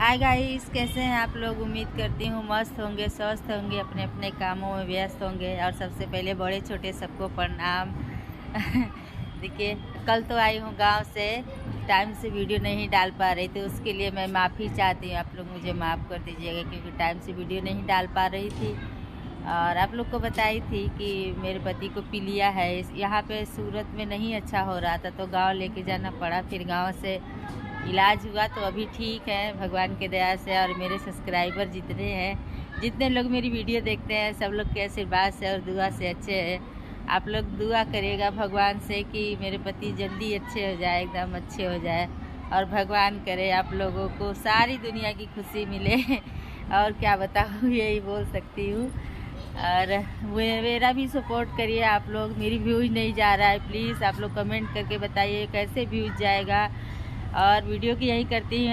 Hi guys, कैसे हैं आप लोग। उम्मीद करती हूँ मस्त होंगे, स्वस्थ होंगे, अपने अपने कामों में व्यस्त होंगे। और सबसे पहले बड़े छोटे सबको प्रणाम। देखिए, कल तो आई हूँ गांव से, टाइम से वीडियो नहीं डाल पा रही थी, उसके लिए मैं माफ़ी चाहती हूँ। आप लोग मुझे माफ़ कर दीजिएगा, क्योंकि टाइम से वीडियो नहीं डाल पा रही थी। और आप लोग को बताई थी कि मेरे पति को पीलिया है, यहाँ पे सूरत में नहीं अच्छा हो रहा था, तो गांव लेके जाना पड़ा। फिर गांव से इलाज हुआ तो अभी ठीक है भगवान के दया से। और मेरे सब्सक्राइबर जितने हैं, जितने लोग मेरी वीडियो देखते हैं, सब लोग के आशीर्वाद से और दुआ से अच्छे हैं। आप लोग दुआ करिएगा भगवान से कि मेरे पति जल्दी अच्छे हो जाए, एकदम अच्छे हो जाए। और भगवान करे आप लोगों को सारी दुनिया की खुशी मिले। और क्या बताऊँ, यही बोल सकती हूँ। और मेरा भी सपोर्ट करिए आप लोग। मेरी व्यूज नहीं जा रहा है, प्लीज़ आप लोग कमेंट करके बताइए कैसे व्यूज जाएगा। और वीडियो की यही करती हूँ।